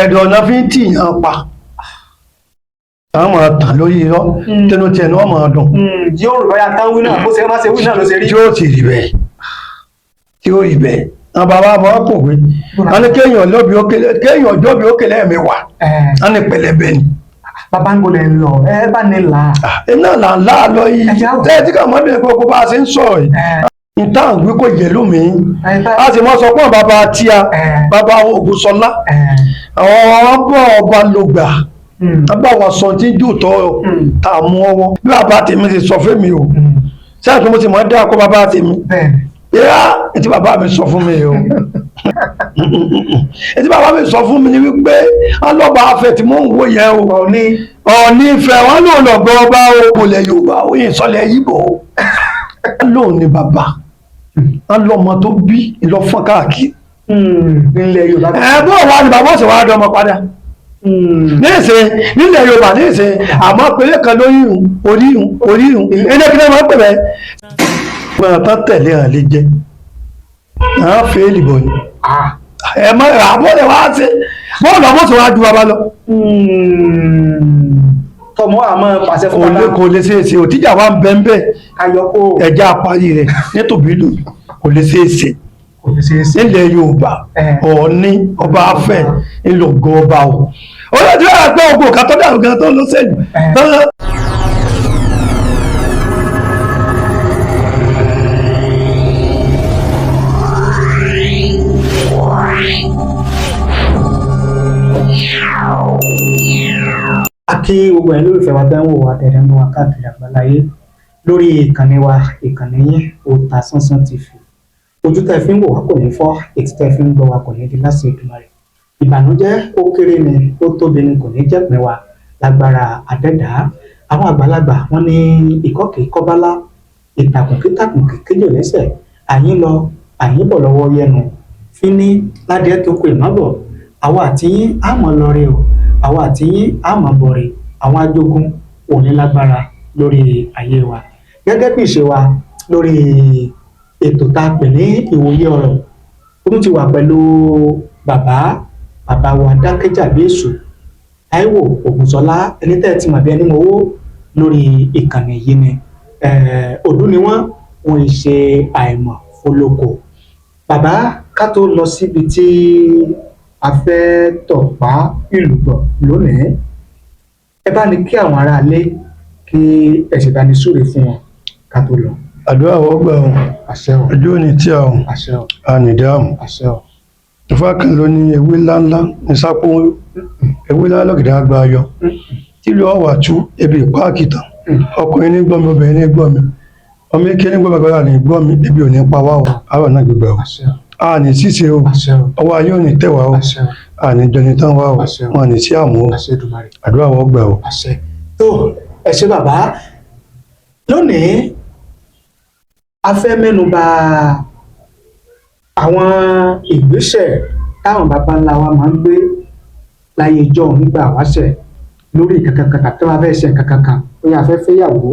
ẹ̀dọ̀ ọ̀nà fi ń tìyàn pa àwọn máa tàn lórí irọ́ tẹnu tiẹ̀ ni wọ́n máa dùn. yóò rò báyà tán wí náà bó ṣe má ṣe wí náà ló ṣe rí. tí ó sì rí bẹ́ẹ̀ tí ó rí bẹ́ẹ̀ àwọn bàbá máa pò pé wọ́n ní kéèyàn jọ́bi ó kélé ẹ̀mẹ́wàá wọ́n ní pẹ̀lẹ́bẹ̀ ni. bàbá ń gbolẹ̀ ń lọ ẹ bá ní là. iná là ń lá lọ yìí tẹ́tí ká mọ́ bẹ́ẹ̀ gbogbo bá a ṣe ń sọ̀rọ̀ yìí níta àgbẹ̀ kò yẹ lómi a sì mọ sọ pé bàbá tíya bàbá Ògúnṣọlá àwọn ọba lògbà bàbá wa sọ tí jù tọ́ ta mú ọwọ́ bí bàbá tèmi ti sọ fún mi o sẹ́yìn tó mo ti mọ̀ dá kó bàbá tèmi yíyá ètí bàbá mi sọ fún mi o ètí bàbá mi sọ fún mi ni wípé alọ́ba afẹ́ tí mò ń wò yẹn o Ọọ̀ni Ifẹ̀ wọn lòun lọ́gbọ́ ọba o kò lẹ̀ Yorùbá òyìn sọlẹ̀ yíbò lóun ni bàbá alọ́mọ tó bí ìlọ́fọ́n káàkiri nílẹ̀ Yorùbá. bó wà ní bàbá ọ̀sẹ̀ wà á dọ́mọ padà níṣẹ́ nílẹ̀ Yorùbá níṣẹ́ àmọ́ pẹ̀lẹ́ kan oríhun ẹnẹ́kìlẹ́ máa ń pè bẹ́ẹ̀. gbọ́dọ̀ tán tẹ̀lé hàn lè jẹ́ àwọn fèèlì bọ̀ ni ẹ mọ àbọ̀dẹ̀ wá sí bọ́ọ̀lù ọmọ tó wá ju bàbá lọ. tọmọ àmọ́ pàṣẹ fún bàbá kò lè ṣeé ṣe òtíjà wa ń bẹ́ ń bẹ́ ẹja parí rẹ̀ nítòbí lò kò lè ṣeé ṣe nílẹ̀ Yorùbá Ọọ̀ni ọba afẹ́ ńlọgọ ọba o olóòtú yàrá pé ogun kan tó dàrú gan tó ló sẹ́yìn. kí gbogbo ẹ̀ lórí ìfẹ́ wa tẹ́ ń wò wá tẹ̀lé ń wá káàkiri àgbáláyé lórí ìkànnì wa ìkànnì yín Otasansan TV ojú tẹ́ fi ń wò wá kò ní fọ́ etí tẹ́ fi ń gbọ́ wa kò ní di láti Èdùmàrè ìbànújẹ́ ó kéré ni ó tóbi ni kò ní jẹ́pin wa lágbára àdẹ́dá àwọn àgbàlagbà wọn ní ìkọ́kì kọ́bálá ìtàkùn kéjò lẹ́sẹ̀ àyín lọ àyín bọ̀ lọ́wọ́ yẹnu fíní ládìẹ tó kù ìmọ̀bọ̀ àwa àti yín àmọ́ lọ́rẹ́ o àwa àti yín àmọ́ bọ̀rẹ̀ àwọn ajogun òní lágbára lórí ayé wa gẹ́gẹ́ bí ìṣe wa lórí ètò tá a pè ní ìwòye ọ̀rọ̀ ó tún ti wà pẹ̀lú bàbá wa Dákẹ́jàbí Èṣù Táíwò Ògúnṣọlá ẹni tẹ́ ti mọ̀ bí ẹni mowó lórí ìkànnì yìí ni òdú ni wọ́n ṣe àìmọ̀ fọlọ́kọ̀ bàbá ká tó lọ síbi tí a fẹ́ tọ̀pá ìlú bọ̀ lónìí ẹ bá ní kí àwọn aráalé kí ẹ sì bá ní súre fún wọn ká tó lọ. àdúrà wọ́gbà o ojú ò ní tí a o ànìdáàmú ìfá kan ló ní ewé ńláńlá ní sápó ewé ńláńlá lọ́gẹ̀dẹ̀ àgbà ayọ̀ tí ìlú ọ̀wà tú ebi ìpáàkì tán ọkùnrin ní gbọ́mi obìnrin ní gbọ́mi ọmọ eke ní gbọ́mi agbára ní gbọ́mi ebi ò ní pa wá o àárọ̀ náà gbígbà o a ní ṣíṣe o ọwọ́ ayé ò ní tẹ̀wá o a ní jọni tán wá o wọn ní sí àmú o àdúrà wọ́gbà o. tó ẹ ṣé bàbá lónìí a fẹ́ mẹ́nu bà àwọn ìgbésẹ̀ táwọn baba ńlá wa máa ń gbé láyé ijọ́ nígbà wáṣẹ̀ lórí kankan tàbí wọn fẹ́ ṣe kankan ó yẹ a fẹ́ fẹ́yàwó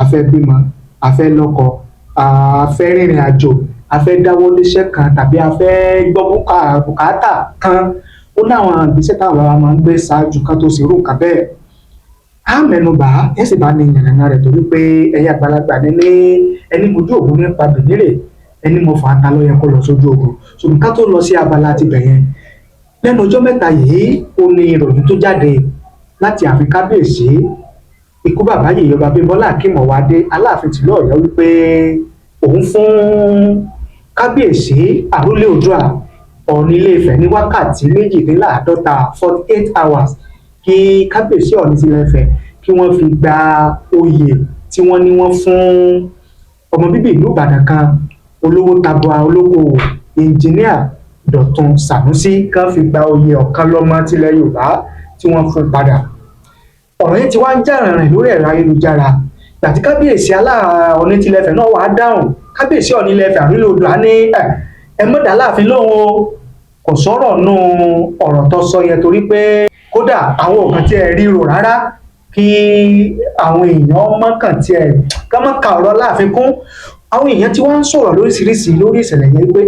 a fẹ́ bímọ a fẹ́ lọ́kọ a fẹ́ rìnrìn àjò a fẹ́ dáwọ́ léṣẹ́ kan tàbí a fẹ́ gbọ́ bùkátà kan ó láwọn ìgbésẹ̀ táwọn baba máa ń gbé ṣáájú kan tó ṣerú nǹkan bẹ́ẹ̀ á mẹ́nubà ẹ sì bá ní ìyànnà rẹ̀ torí pé ẹ̀yin àgbàlagbà ní ẹni mojú ògùn nípa bìnírè ẹni mo fà á ta ló yẹ kó lọ sójú ogun ṣùgbọ́n ká tó lọ sí abala ti bẹ̀yẹn lẹ́nu ọjọ́ mẹ́ta yìí ó ní ìròyìn tó jáde láti ààfin kábíyèsí ikú bàbá yèyé ọba Abímbọ́lá Akeem Ọwádé Aláàfin tìlú Ọ̀yọ́ wípé òun fún kábíyèsí àrólé Oòduà Ọọ̀ni Ilé Ifẹ̀ ní wákàtí 48 hours kí kábíyèsí Ọọ̀ni Ilé Ifẹ̀ kí wọ́n fi gba oyè tí wọ́n ní wọ́n fún ọmọ bíbí ìlú Ìbàdàn kan olówó tabua olókoòwò ẹnjìníà Dọ̀tun Sànúsí kan fi gba oyè ọ̀kan lọ́mọ tilẹ̀ Yorùbá tí wọ́n fún padà ọ̀rọ̀ yẹn ti wá ń jà rìnrìn lórí ẹ̀rọ ayélujára gbàtí kábíyèsí Ọọ̀ni Ilé Ifẹ̀ náà wàá dáhùn kábíyèsí Ọọ̀ni Ilé Ifẹ̀ àrólé Oòduà ní ẹ mọ̀dà láàfin lóhùn o kò sọ̀rọ̀ nù ọ̀rọ̀ tó sọ yẹn torí pé kódà àwọn òkan tí ẹ ríro rárá kí àwọn èèyàn mọ́kàn tí ẹ ká má ka ọ̀rọ̀ láàfin kún àwọn èèyàn tí wọ́n ń sọ̀rọ̀ lóríṣiríṣi lórí ìṣẹ̀lẹ̀ yẹn pé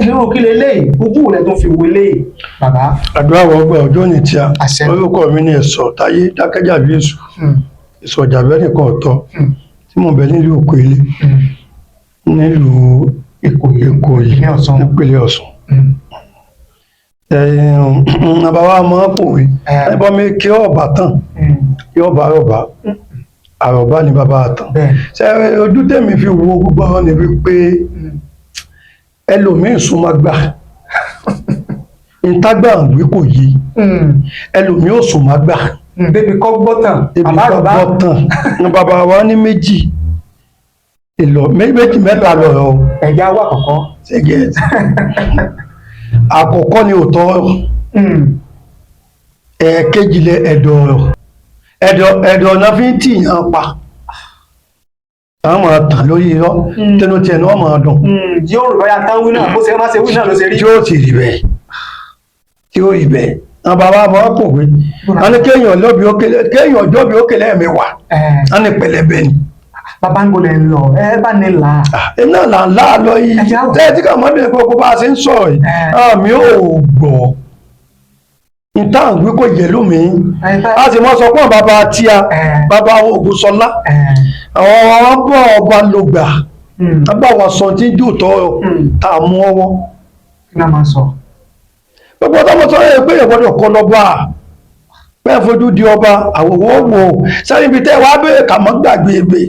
irú kí leléyìí ojú rẹ tó fi wo eléyìí bàbá. àdúrà wọgbà ọjọ́ ní tí a Àṣẹ. orúkọ mi ní ẹ̀sọ́ táyé dákẹ́jà bí èṣù ìsọjà bẹ́ẹ̀ nìkan ọ̀tọ̀ tí mo bẹ nílùú òkú ilé nílùú Ìkòyí Ìpínlẹ̀ Ọ̀ṣun. nípínlẹ̀ Ọ̀ṣun. Àbáwá máa ń pòwe ẹbọ mi kí ọba tán yóò bá rọ̀bá àrọ̀bá ni bàbá àtàn. ṣe ojú tèmi fi wo gbogbo àwọn ni wípé ẹlòmíín súnmọ́ gbà ntágbà wí kò yí ẹlòmíín ò súnmọ́ gbà débi kọ́ gbọ́tàn bàbá gbọ́tàn ní bàbá wa ní méjì mẹ́ta lọ̀rọ̀ ẹ̀yà wà kọ̀kọ́. ṣẹ́gẹ̀ẹ́sì àkọ́kọ́ ni òótọ́ ọ̀rọ̀ ẹ̀ẹ̀kejì lẹ ẹ̀dọ̀ ọ̀nà fi ń tìyàn pa àwọn máa tàn lórí irọ́ tẹnu tiẹ̀ náà máa dùn. yóò rò báyà tán wí náà bó ṣe má ṣe wí náà ló ṣe rí. tí ó sì rí bẹ́ẹ̀ tí ó rí bẹ́ẹ̀ àwọn bàbá máa pò pé wọ́n ní kéèyàn jọ́bi ó kélé ẹ̀mẹ́wàá wọ́n ní pẹ̀lẹ́bẹ̀ ni. bàbá ń gbọ́dọ̀ lọ ẹ bá ní là. iná là ń lá lọ yìí tẹ́tí kà mọ́ bẹ́ẹ̀ gbogbo bá a ṣe ń sọ̀rọ̀ yìí àmì ò gbọ́ nǹkan wí kò yẹ lómi a sì mọ sọ pé bàbá tíya bàbá Ògúnṣọlá àwọn bọ́ ọba lògbà bàbá wa sọ tí ń dùtọ́ tá a mú ọwọ́. kí ló máa sọ. gbogbo ọmọ sọ yẹ pé ìwọ́dọ̀ kọ́ lọ́ba bẹ́ẹ̀ fojú di ọba àwòwọ́ wò sẹ́yìn ibi tẹ́ wàá bẹ̀rẹ̀ kà mọ́ gbàgbé ebè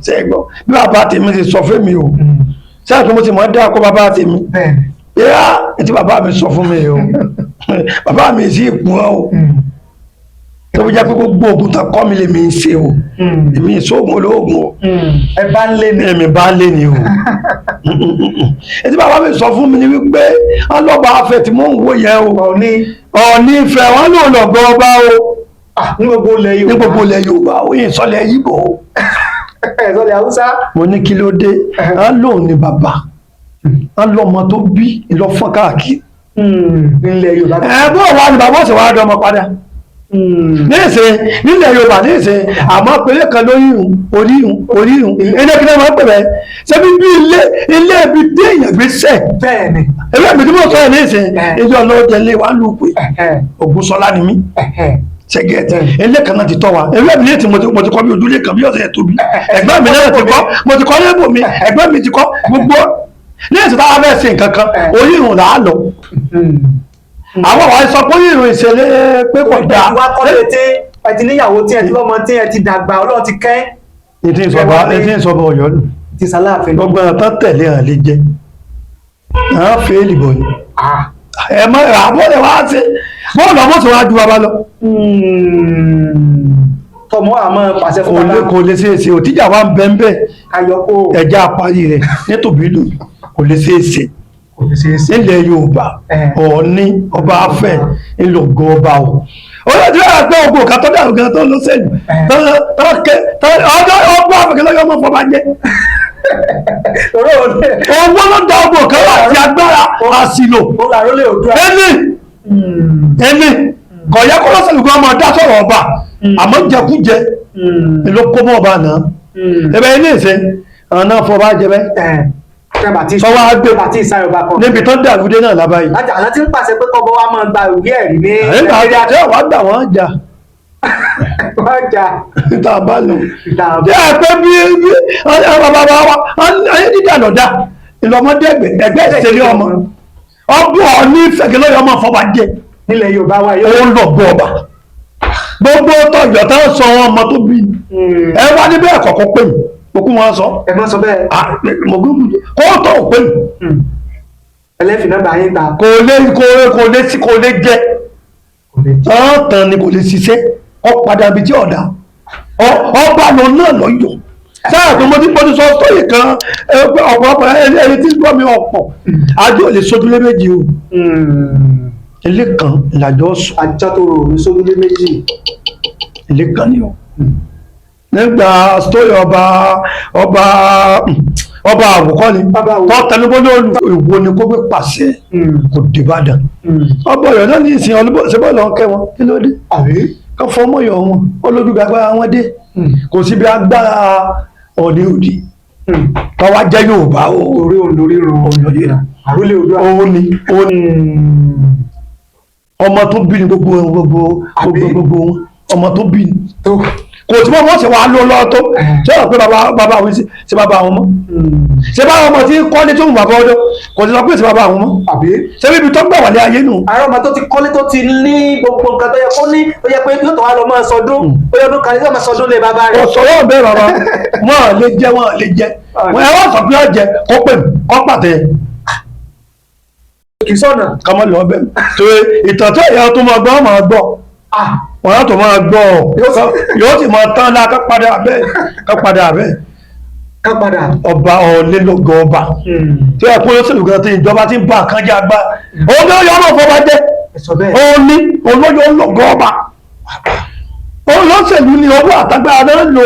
sẹ́gbọ́n bí bàbá tèmi ti sọ fún mi o sẹ́yìn tó mo ti mọ̀ ẹ́ dá kó bàbá tèmi yíyá tí bàbá mi sọ fún mi o bàbá mi sì kún ọ o tó fi jẹ́ pé gbogbo oògùn tán kọ́ mi lè mi ṣe o èmi ìṣòògùn olóògùn o ẹ bá ń lé ni èmi bá ń lé ni o ètí bàbá mi sọ fún mi ni wípé ọlọ́ba afẹ́ tí mò ń wò yẹn o Ọọ̀ni Ifẹ̀ wọn lò lọ́gbọ́ ọba o ní gbogbo ilẹ̀ Yorùbá o yìí sọlẹ̀ yíbò o sọlẹ̀ Haúsá. mo ní kí ló dé á lóun ní bàbá á lọ́mọ tó bí ìlọ́fọ́n káàkiri nílẹ̀ Yorùbá. bó wà ní bàbá ọ̀sẹ̀ wàá dọ́mọ padà níṣẹ́ nílẹ̀ Yorùbá níṣẹ́ àmọ́ pélé kan oríhun ẹnẹ́kìlẹ̀ máa ń pè bẹ́ẹ̀ ṣebí bí ilé ibi dé èèyàn gbé sẹ̀ bẹ́ẹ̀ni ẹgbẹ́ mi tí mo sọ ẹ̀ níṣẹ́ ìjọ ọlọ́jẹ lé wa lù pé Ògúnṣọlá ni mí ṣẹgẹẹtì ilé kan náà ti tọ́ wa ẹgbẹ́ mi létí mo ti kọ́ bí ojúlé kan bí ọ̀sẹ̀ tóbi ẹgbẹ́ mi náà ti kọ́ mo ti kọ́ lébò mi ẹgbẹ́ mi ti kọ́ gbogbo ní èsì táwa fẹ́ ṣe nǹkan kan oríhun là á lọ àwọn àwọn sọ pé ìròyìn ìṣẹ̀lẹ̀ pé kò dáa. ìwà kọ́lé tí ẹ ti níyàwó tí ẹ ti lọ́mọ tí ẹ ti dàgbà Ọlọ́run ti kẹ́. ètí ìsọ̀bọ̀ Ọ̀yọ́ nù. ti sàláàfin. gbogbo ọ̀nà tán tẹ̀lé hàn lè jẹ́ àwọn fèèlì bọ̀ ni. ẹ mọ àbọ̀dẹ̀ wá sí bọ́ọ̀lù ọmọ tí wọ́n á ju bàbá lọ. tọmọ àmọ́ pàṣẹ fún bàbá. kò lè ṣe é ṣe òtíjà wa ń bẹ́ ń bẹ́ ayọ̀kó ẹja àparí rẹ̀ nítòbí lò kò lè ṣe é ṣe nílẹ̀ Yorùbá Ọọ̀ni ọba afẹ́ ńlọgọ ọba o olóòtú yàrá pé ogun ọ̀ka tó dàrú gan tó lọ sẹ́yìn ọjọ́ ọgbọ́n àfẹ́kẹ́lẹ́yọ́ ọmọ fọba jẹ́ owó ló da ogun ọ̀ka wà àti agbára àsìlò ẹni kò yẹ kó lọ́sẹ̀ lùgbọ́n ọmọ dá sọ̀rọ̀ ọba àmọ́ jẹkújẹ ló kó mọ́ ọba náà ẹbẹ̀ ilé ìṣe àwọn náà fọba jẹ bẹ́ẹ̀ sọwọ́ àgbẹ̀ àti ìsáyọ̀bá kan. níbi tó dàrúdé náà lábáyé. àná tí ń pàṣẹ pé kọ́bọ̀ wa máa gba ìwé ẹ̀rí ní. nígbà tí wàá gbà wọ́n jà. wọ́n jà. tá a bá lò. tí a pẹ́ bí bàbá wa ayé dídà lọ́dà ìlọmọdé ẹgbẹ́ ìṣẹ̀lẹ̀ ọmọ ọgbọ́n Ọọ̀ni Ifẹ̀ ọmọ fọba jẹ. nílẹ̀ Yorùbá wa yóò. ó ń lọ gbọ́ ọba gbogbo tọjọ tá a sọ wọn ọmọ tó bí ẹ wá níbẹ̀ ẹ̀kọ́kọ́ pè mí òkú wọn sọ. ẹ má sọ bẹ́ẹ̀. kó tó pè mí. ẹlẹ́fìn náà bá yín ta. kò lè jẹ ọ̀tàn ni kò lè ṣiṣẹ́ ọ padà bíi tí ọ̀dà ọba lọ náà lọ́yọ̀ sáà tó mo ti sọ sóyè kan ọ̀pọ̀lọpọ̀ ẹni tí gbọ́ mi ọ̀pọ̀ àjọ lè sojúlé méjì o ilé kan ìlàjọ sùn. ajá tó rò ní sojúlé méjì. ilé kan ni o nígbà sítórì ọba àwòkọ́ ni tó tẹnubọ́ lórí ìwo ni kó gbé pàṣẹ kò dìbàdàn ọba Ọ̀yọ́ náà ní ìsìn ọlọ́bọ̀ lọ́n kẹ́ wọn kí ló dé kọ́ fọmọ yọ wọn olójúgbà agbára wọn dé kò síbi agbára Ọọ̀ni òdì tọ́wá jẹ́ Yorùbá o. Orí òun lórí ran àrólé Oòduà. Òun ni ọmọ tó bí ni gbogbo ọmọ tó bí ni. Kò tí wọ́n ṣe wà lọ lọ́wọ́ tó ṣé wọ́n pé bàbá àwọn ṣe bàbá àwọn mọ́. Ṣé bá ọmọ tí kọ́lé tó ń bàbá ọdọ́ kò tí sọ pé ṣe bàbá àwọn mọ́. Ṣé bíbi tó gbà wálé ayé nù. Àárọ̀ ọmọ tó ti kọ́lé tó ti ní gbogbo nǹkan tó yẹ kó ní tó yẹ pé yóò tó wá lọ máa sọdún ó yẹ ọdún kan yóò máa sọdún lé bàbá rẹ̀. Ọ̀sọ̀rọ̀ bẹ́ẹ̀ rọrọ wọ́n lè jẹ́ wọ́n ẹ wọ́n sọ pé ọ̀jẹ̀ kó pè kó pàtẹ. Kì í sọ̀nà. Kọ́mọ lọ bẹ́ẹ̀ tó ìtàn tó ìyá tó máa gbọ́ máa gbọ́ wọ́n yàtọ̀ máa gbọ́ yóò sì máa tán lá ká padà bẹ́ẹ̀. Ọba ọ̀lẹ́lọ́gọ́ ọba tí ẹ kó lọ́sẹ̀lú gan tí ìjọba ti ń bá nǹkan jẹ́ agbá òun ló yọ ọmọ fọba jẹ́ òun ní olóyè ọlọ́gọ́ ọba òun lọ́sẹ̀lú ní owó àtagbára náà lò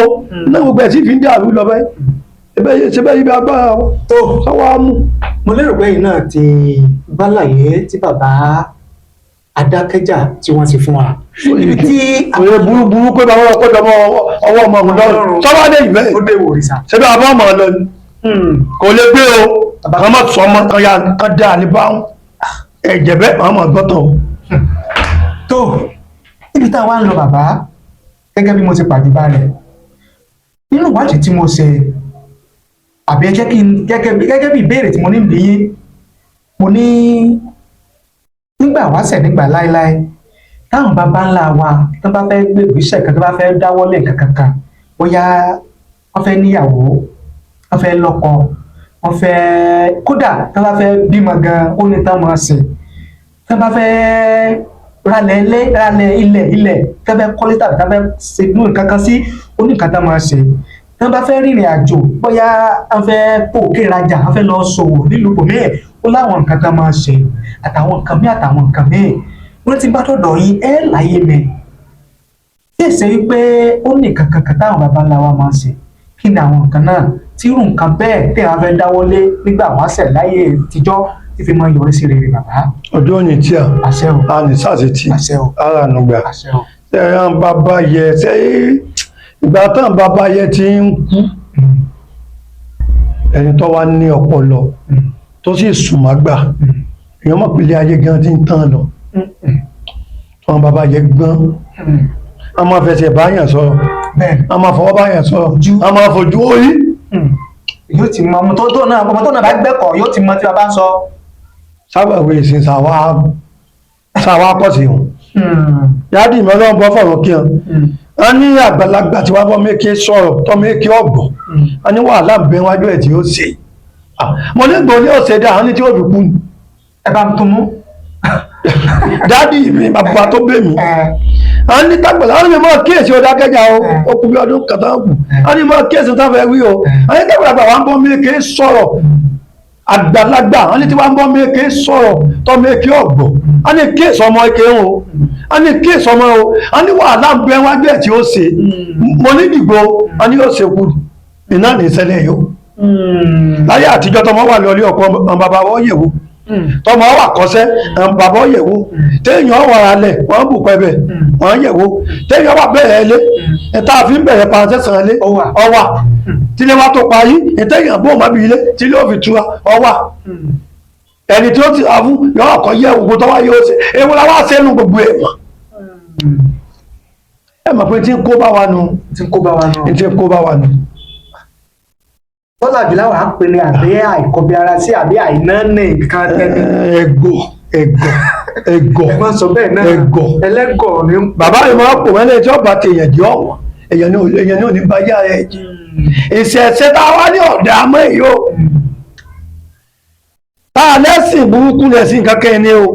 náà gbogbo ẹ̀ sì fi ń dàrú lọ bẹ́ẹ̀ ṣe bẹ́ẹ̀ ibi agbára tó sọ́wọ́ á mú. Mo lérò pé yìí náà ti gbálàyé tí bàbá Adákẹ́jà tí wọ́n ti fún wa. Ibi tí òye burúburú pé bàbá wọn kọjọ mọ ọwọ́ ọmọ ọmọ lọ́rùn sọ́wọ́ dé ìwé ṣebí àbá ọmọ lọ ni kò lè gbé o kàn má sọ ọmọ kan dá ní báwọn ẹ̀jẹ̀ bẹ́ẹ̀ máa mọ̀ gbọ́tọ̀ o. Tó ibi tá a wá ń lọ bàbá gẹ́gẹ́ bí mo ti pàdùbà rẹ̀ nínú ìwádìí tí mo ṣe àbí ẹ jẹ́ kí n gẹ́gẹ́ bí ìbéèrè tí mo ní bí yín mo ní nígbà wáṣẹ̀ nígbà láéláé táwọn bàbá ńlá wa tó bá fẹ́ gbé ìgbésẹ̀ kan tó bá fẹ́ dáwọ́lé nǹkan kankan bóyá wọ́n fẹ́ níyàwó wọ́n fẹ́ lọ́kọ wọ́n fẹ́ kódà tó bá fẹ́ bímọ gan ó ní tán máa ṣe tó bá fẹ́ ralẹ̀ ilẹ̀ tó fẹ́ kọ́lé tàbí tó fẹ́ ṣe inú nǹkan kan sí ó ní nǹkan tán máa ṣe tó bá fẹ́ rìnrìn àjò bóyá wọ́n fẹ́ pòkè rajà wọ́n fẹ́ lọ ṣòwò nílùú bòmíì ó láwọn nǹkan tán máa ṣe àtàwọn nǹkan míì wọ́n ti bá tọ̀dọ̀ yín ẹ́ láyé mi tí èsè wípé ó ní nǹkan kankan táwọn baba ńlá wa máa ń ṣe kí ni àwọn nǹkan náà tí irú nǹkan bẹ́ẹ̀ tí àwọn fẹ́ dáwọ́lé nígbà wáṣẹ̀ láyé àtijọ́ tí fi máa yọrí sí rere bàbá. Ọjọ́ òní tí a ní sàṣetì ara nùgbà ẹran bàbá yẹ ṣe ìgbà tán bàbá yẹ ti ń kú ẹni tó wá ní ọpọlọ tó sì sùnmágbà èèyàn mọ̀ pé ilé ayé gan ti ń tán lọ àwọn bàbá yẹ gbọ́n a máa fẹsẹ̀ báyàn sọ̀rọ̀ a máa fọwọ́ báyàn sọ̀rọ̀ a máa fojú orí. Yóò ti mọ ọmọ tó náà bá gbẹ́kọ̀ọ́ yóò ti mọ tí a bá ń sọ. Sábàwé ìsìn sàwá pọ̀ sí wọn. Yáàdì ìmọ̀ náà bọ́ fọ̀rọ̀ kí wọn. A ní àgbàlagbà tí wọ́n bọ́ méke sọ̀rọ̀ tọ́ méke ọ̀gbọ̀n. A ní wàhálà ń bẹ wájú ẹ̀ tí ó ṣe. Mo ní gbòó ní ọ̀sẹ̀ dá àwọn ní tí ó fi kú ni. Ẹ bá ń tún mú. Dádì mi bàbá tó bẹ̀ mí a ní tàgbàlá a ní mọ́ kíyèsí Ọdákẹ́jà ó kú bí ọdún kàtà kù a ní mọ́ kíyèsí tó fẹ́ wí o a ní tàgbàlagbà wà ń bọ́ méke sọ̀rọ̀ àgbàlagbà a ní tí wà ń bọ́ méke sọ̀rọ̀ tọ́ méke ọ̀gbọ̀ a ní kíyèsí ọmọ ike o a ní kíyèsí ọmọ o a ní wàhálà ń bẹ wájú ẹ̀ tí ó ṣe mo ní dìgbò a ní yóò ṣe kú iná ní ìṣẹ̀lẹ̀ yìí láyé àtijọ́ tọmọ wà lórí ọkọ bàbá wọ́n yẹ̀wò tọmọ wà kọsẹ̀ bàbá yẹ̀wò téèyàn wà rálẹ̀ wọ́n bù pẹ́bẹ̀ wọ́n yẹ̀wò téèyàn wà bẹ̀rẹ̀ ilé ẹ̀ta àfi ń bẹ̀rẹ̀ pàṣẹsàn ilé ọwà tílé wa tó parí téèyàn bó má bí ilé tílé ó fi tura ọwà ẹni tí ó ti rà fún yọ ọkọ̀ yẹ ògbó tọ́wá yóò ṣe ewu la wá sẹ́nu gbogbo ẹ̀ mọ̀ ẹ mọ̀ pé tí ń kó bá wa nù Bọ́lá àbílá wà á pè ní àbí àìkọbi ara sí àbí àìná ní nǹkan tẹ́lẹ̀. ẹgọ ẹ máa sọ bẹ́ẹ̀ náà ẹlẹ́gọ̀ ni. Bàbá mi máa pò wẹ́lẹ̀ tí ọba ti èèyàn jẹ́ ọ̀wọ́ èèyàn ní òní bá yá ẹ̀ jì ìṣẹ̀ṣẹ̀ tá a wá ní ọ̀dà àmọ́ èyí o tá a lẹ́sìn burúkú lẹ́sìn kankan ni o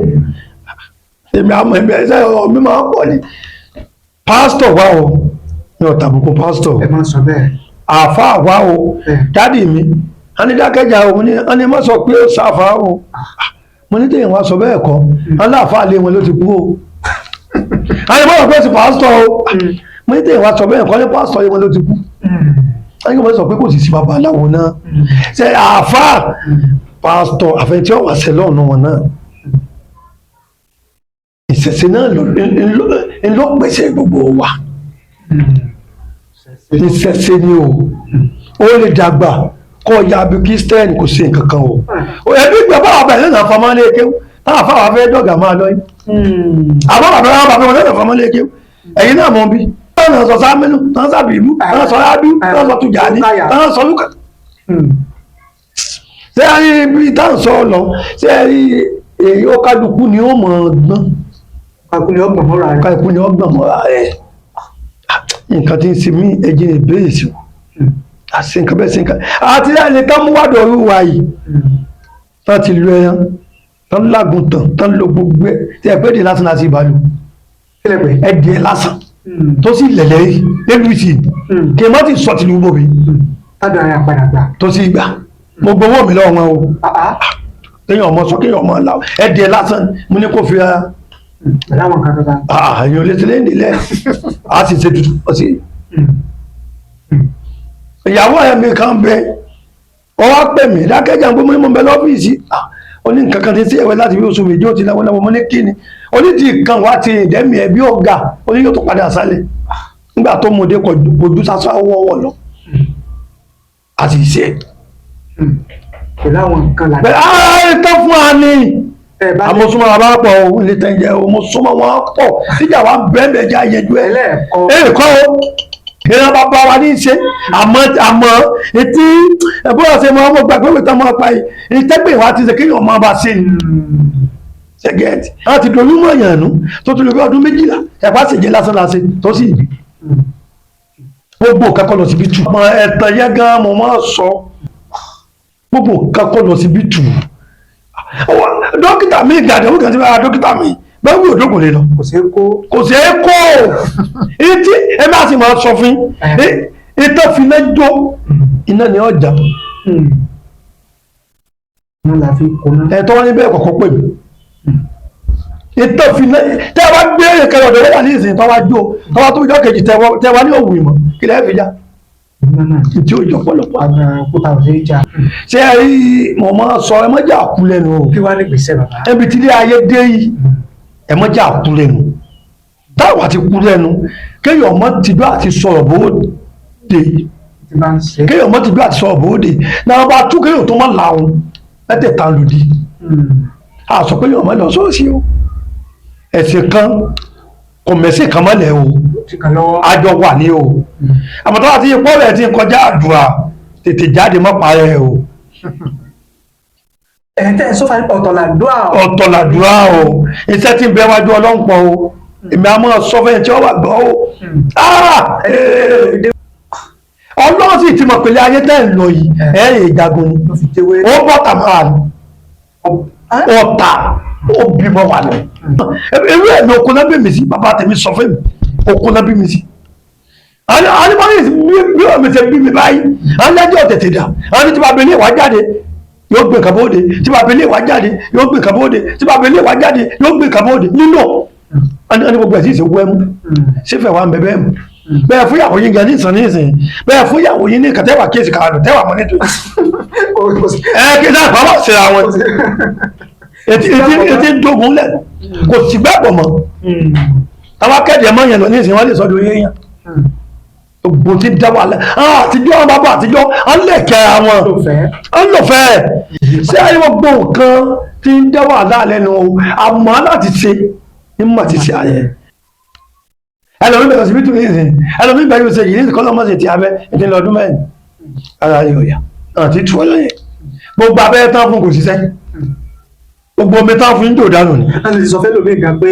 èmi àmọ́ ẹ̀mí ẹ̀ṣẹ̀ ọ̀rọ̀ mi máa pọ̀ ní pásítọ̀ wá o ní ọ̀tàbùkù pásítọ̀ ẹ máa sọ bẹ́ẹ̀ àfáà wá o dádì mi a ní Dákẹ́jà o a ní má sọ pé ó sáfà o mo ní tèèyàn wá sọ bẹ́ẹ̀ kọ́ aláàfáà lé wọn ló ti kú o a ní má sọ pé ó sì pásítọ̀ o mo ní tèèyàn wá sọ bẹ́ẹ̀ kọ́ ní pásítọ̀ lé wọn ló ti kú a ní kí wọ́n sọ pé kò sì sí babaláwo náà ṣe àfáà pásítọ̀ àfẹ́ntí ọ̀wà sẹ́lọ̀ ọ̀nà wọn náà ìṣẹ̀ṣẹ̀ náà ló pèsè gbogbo wa ìṣẹ̀ṣẹ̀ ni o ó lè dàgbà kọ́ ya bí Kristẹni kò sí nǹkan kan o ẹbí gbẹ bá wà bẹ̀rẹ̀ náà fọmọ lé kéwù táwọn afáwà fẹ́ dọ̀gà máa lọ yìí àbọ̀ bàbá wọn lẹ́nu fọmọ lé kéwù ẹ̀yin náà mọ̀ bí táwọn sọ sámẹ́nu táwọn sọ bìbú táwọn sọ rábí táwọn sọ tùjàní táwọn sọ lùkà ṣé ẹ rí bí táwọn sọ lọ ṣé ẹ rí èyí ó kálukú ni ó mọ̀ gbọ́n kálukú ni ó gbọ́n mọ́ra rẹ̀ nǹkan tí ń sin mí ẹ̀jẹ̀ ìbéèrè sí wọn àti nǹkan bẹ́ẹ̀ sí nǹkan àti ẹni tán mú wádọ̀ orí wa yìí tán ti lu ẹran tán lágùn tán lo gbogbo ẹ tí ẹ pé èdè lásán láti ìbálò ẹdìẹ lásán tó sì lẹ̀lẹ́ rí lẹ́nu ìsì kí ẹ má ti sọ tìlú bòbí tó sì gbà mo gbowó mi lọ́wọ́ wọn o kéèyàn ọmọ sọ kéèyàn ọmọ là ẹdìẹ lásán mo ní kó fi ara ẹ̀yìn olóṣèlú nílẹ̀ a sì ṣe tuntun ọ̀sẹ̀ ìyàwó ẹ̀mí kan bẹ ọwọ́ pè mí dákẹ́jà gbé mọ́ bẹ lọ́fíìsì ó ní nǹkan kan ti sí ẹ̀wẹ́ láti bí oṣù méjì ó ti láwọn ọmọ ní kíni onídìí kan wá ti ìdẹ́mi ẹ̀bí ọ̀gá ó ní yóò tó padà sálẹ̀ nígbà tó mú dé kojú sásá ọwọ́ lọ a sì ṣe pẹ̀lú àwọn nǹkan láti bẹ́ẹ̀ tán fún wa ní àmọ́súnmọ́ wa bá pọ̀ ó lè tẹ̀jẹ̀ ó mọ́súnmọ́ wọn pọ̀ síjà wa bẹ́ẹ̀ já yẹjú ẹ̀ ẹ̀kọ́ ìran bàbá wa ní í ṣe àmọ́ etí ẹ̀bọ́n ṣe máa ń gbàgbé òwe tán máa pa yìí ìtẹ́gbẹ̀ wa ti ṣe kéèyàn máa bá ṣe ni ṣẹ́gẹ́ẹ̀tì láti dorí mọ́ èèyàn nù tó tún lè bí ọdún 12 ẹ̀pá ṣèjì lásán lásán tó sì bí gbogbo kakọ́ lọ síbi tù mọ ẹ̀tàn yẹn gan mo máa sọ gbogbo kakọ́ lọ síbi tù dókítà mi gàdé ó kàn sí ara dókítà mi bẹ́ẹ̀ wí òdòkò lè lọ kò sí é kó etí ẹ má sì máa sọ fún ìtàn fínà jó iná ni ọjà ẹ̀tọ́ wọn ní bẹ́ẹ̀ kọ̀kọ́ pè mí ìtàn fínà tẹ́ ẹ bá gbé èkè ọ̀dọ̀ lẹ́yìn ní ìsìn tọ́wá jó tọ́wá tó jọ́ kejì tẹ́ wá ní òwú ìmọ̀ kí lẹ́ẹ̀ fi já tí ó jọ pọ̀lọpọ̀ ṣé ẹ rí mo máa sọ ẹ mọ́jà kú lẹ́nu o kí wá ní gbèsè bàbá ẹbí tí ilé ayé dé yìí ẹ mọ́jà kú lẹ́nu táwọn àti kú lẹ́nu kéèyàn mọ́ tìjú àti sọ̀rọ̀ bóde kéèyàn mọ́ tìjú àti sọ̀rọ̀ bóde náà bá tú kéèyàn tó mọ́ làwọn mẹ́tẹ̀ẹ̀ta lòdì a sọ pé yàn mọ́ lọ sọ́ọ̀sì o ẹ̀sìn kan kò mẹ́sìn kan mọ́lẹ̀ o àjọ wà ní o àmọ́ tó àti ipò rẹ̀ ti kọjá àdúrà tètè jáde mọ́ parẹ́ o. ẹ̀ẹ́dẹ́ sọ́fà nípa ọ̀tọ̀làdúrà o iṣẹ́ tí ń bẹ wájú Ọlọ́run pọ̀ o èmi àmọ́ sọ́fẹ́ tí ó wà gbọ́ o Ọlọ́run sì ti mọ̀ pẹ̀lú ayé tẹ́ ń lọ yìí ẹ̀yìn ìjagun ni ó bọ́ta máa lọ ọ̀tà ó bímọ wà lọ ewé ẹ̀ ní okun náà bí mi sí bàbá tèmi sọ fún mi okun náà bí mi sí alimọ́ni bí ọ̀mí ṣe bí mi báyìí alẹ́jọ́ tètè dà àwọn tí bàbá ilé ìwà jáde yóò gbé nǹkan bóde tí bàbá ilé ìwà jáde yóò gbé nǹkan bóde tí bàbá ilé ìwà jáde yóò gbé nǹkan bóde nínú ẹni gbogbo ẹ̀sìn ìṣèwú ẹmu sífẹ̀ wà ń bẹ bẹ́ẹ̀ mu bẹ́ẹ̀ fún ìyàwó yín gan ní ìsìn bẹ́ẹ̀ fún ìyàwó yín ní kàtẹ́wà kéèsì kàánù tẹ́wà mọ́ nítorí kí náà bàbá ṣe àwọn etí ń dógun lẹ̀ kò sì gbàgbọ́ mọ́ táwa kẹ́ẹ̀dẹ̀ mọ́ yẹn lọ ní ìsìn wọn lè sọ́dọ̀ yẹn yẹn gbogbo ti dá wà lẹ́ àtijọ́ àwọn bàbá àtijọ́ alẹ́kẹ́ àwọn ọlọ́fẹ́ ṣé ayé gbogbo nǹkan ti ń dá wà lálẹ́nu àmọ́ láti ṣe ní mọ̀ ti ṣe ayẹ ẹlòmí bẹ̀rẹ̀ síbítù ní ìsìn ẹlòmí bẹ̀rẹ̀ ṣe yìí ní kọ́lọ́mọ́sì ti abẹ́ ìdí lọ́dún mẹ́rin ara yóò yá àti tú ọlọ́yẹ gbogbo abẹ́rẹ́ tán fún kò ṣiṣẹ́ gbogbo omi tán fún jò dànù ni. a lè sọ fẹ́ lómi ìgbà pé.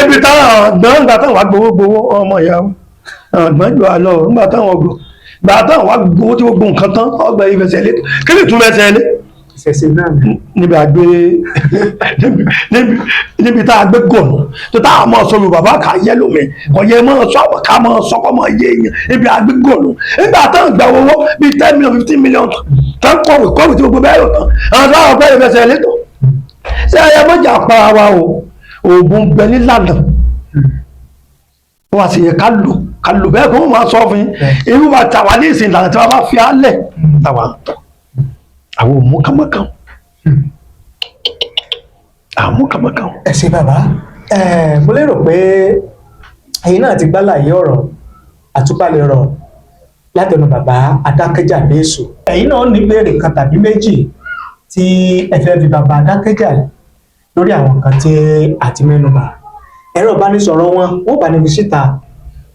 ebi táwọn gbọ́n gbà táwọn wá gbowó ọmọ ìyàwó gbọ́n jù àlọ́ nígbà táwọn gbò gbà táwọn wá gbowó tí gbogbo nǹkan tán ọgbà ìfẹsẹ̀ lé kí ni ìtumọ̀ ẹsẹ̀ lé. ìfẹsẹ̀ náà níbi àgbé níbi tá a gbé gọ̀nù tó táwọn máa sọ lu bàbá kà yẹ lómi kò yẹ máa sọ àwọn ká máa sọ kọ́ máa yé èèyàn níbi àgbé gọ̀nù nígbà táwọn gbà owó bíi 10 million 15 million tán kọ̀wé tí gbogbo bẹ́ẹ̀ yọ̀ tán àwọn táwọn gbẹ́ ìfẹsẹ̀ lé tó ṣé ẹ mọ́jà para wa o oògùn bẹ nílànà wọ́n sì yẹ ká lò bẹ́ẹ̀ kó máa sọ fún yín irú wa tàwa ní ìsìn ìlànà tí wọ́n bá fi á lẹ̀ tàwa àwọn òmù kàmọ́kàn àmú kàmọ́kàn. ẹ ṣé bàbá mo lérò pé ẹ̀yin náà ti gbálàyé ọ̀rọ̀ àtúpalẹ̀ ọ̀rọ̀ látọ̀nà bàbá Adákẹ́jà Léṣù. Ẹ̀yin náà ní ìbéèrè kan tàbí méjì tí ẹ fẹ́ fi bàbá Adákẹ́jà lórí àwọn nǹkan tí a ti mẹ́nu bà. Ẹ̀rọ ìbánisọ̀rọ̀ wọn wọ́n bá níbi síta.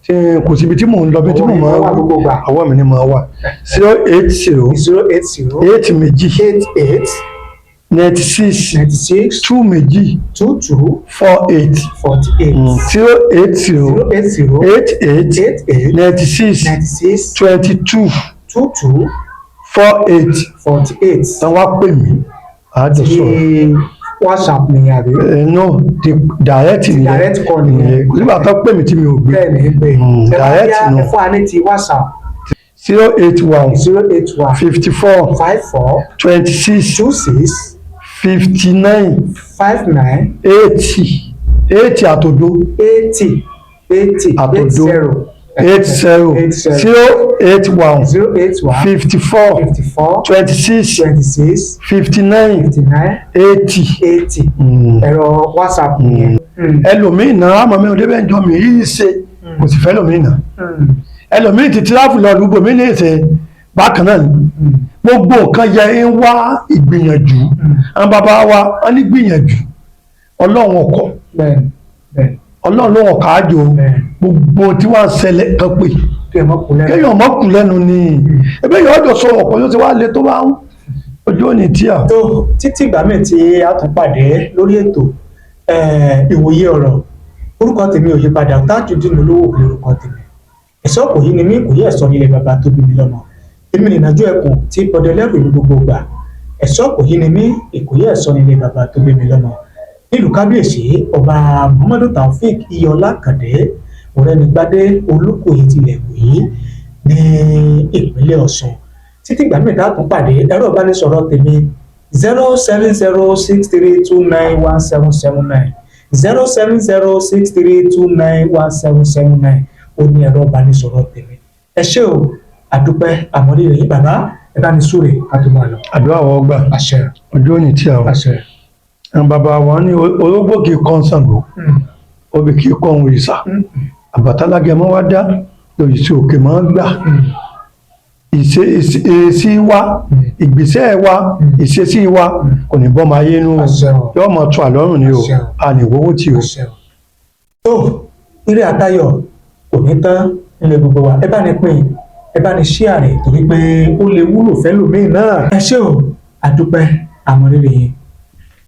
ṣé kò síbi tí mò ń lọ bí tí mò máa wà gbogbo gbà. àwọ̀ mi ni máa wà 080 8 méjì 88 96 96 2 méjì 22 48 48 080 080 88 88 96 96 22 22 48 48. tán wá pè mí àjọ Ti sọ̀rọ̀ WhatsApp ni àbí? no direct ni Direct call nìyẹn. kò sígbà tó pè mí tí mi ò gbé Bẹ́ẹ̀ni bẹ́ẹ̀. direct Ẹ no fún wa ní ti WhatsApp 081 081 54 54 26 26 59 59 80 80 àtòdo 80 80 àtòdo 80 081 081 54 54 26 26 59 59 80. 80. Ẹ̀rọ WhatsApp nìyẹn. ẹlòmíì náà àmọ́ mi ò débẹ̀ ń jọ mi yìí ṣe kò sì fẹ́ lòmíì náà ẹlòmíì ti tíráfù lọ lùgbò mí ní ìṣe bákan náà ni gbogbo nǹkan yẹ ń wá ìgbìyànjú àwọn bàbá wa wọn ní gbìyànjú ọlọ́run ọkọ̀ Bẹ́ẹ̀ni bẹ́ẹ̀ni. ọlọ́run ló wọ̀ káàjò gbogbo tí wọ́n ń ṣẹlẹ̀ kan pé Kí ẹ mọ̀ kú lẹ́nu. kéèyàn mọ́kù lẹ́nu ni ẹgbẹ́ yìí ọjọ́ sọ ọ̀pọ̀ yóò ti wá lé tó bá ń ojú òní tíà. tó títí ìgbà míì tí a tún pàdé lórí ètò ìwòye ọ̀rọ̀ orúkọ tèmi ò yí padà Tajudeen Olówó Òkèlè orúkọ tèmi ẹ̀sọ́ kò yí ni mí kò yí ẹ̀sọ́ nílé bàbá tó bí mi lọ́mọ èmi nìyànjú ẹkùn tí bọdẹ lẹ́rù ìlú gbogbo gbà ẹ̀sọ́ kò yí ni mí kò yí ẹ̀sọ́ nílé bàbá tó bí mi lọ́mọ nílùú kábíyèsí ọba Muhammadu Taofeek Iyọlá Kàndé Ọ̀rẹ́nigbádé Olúkòyí tilẹ̀kùyí ní ìpínlẹ̀ Ọ̀ṣun títí ìgbà míì dáàtún pàdé ẹ̀rọ ìbánisọ̀rọ̀ tèmi 07063291779 07063291779 ó ní ẹ̀rọ ìbánisọ̀rọ̀ tèmi ẹ ṣé o àdúpẹ́ àmọ́lẹ́rẹ́ yìí bàbá ẹ bá ní súre ká tó máa lọ. àdúrà wọ́n gbà àṣẹ ojú òní tíà o àṣẹ. àwọn bàbá wa ní orógbó kì í kọ́ Ṣàngó obì kì í kọ́ ohun ìsà àbàtàlágẹ mọ́ wá dá lòyìn sí òkè mọ́ gbà ìṣesí wa ìgbésẹ̀ wa ìṣesí wa kò ní bọ́ máa yé inú yóò mọ̀ tún àlọ́run ni o àníwówó tí o. tó ire àtayọ̀ kò ní tán nílé gbogbo wa ẹ bá ní pín ẹ bá ní ṣíà rẹ̀ torí pé ó lè wúlò fẹ́lòmíì náà ẹ ṣé o àdúpẹ́ àmọ́rírì yìí.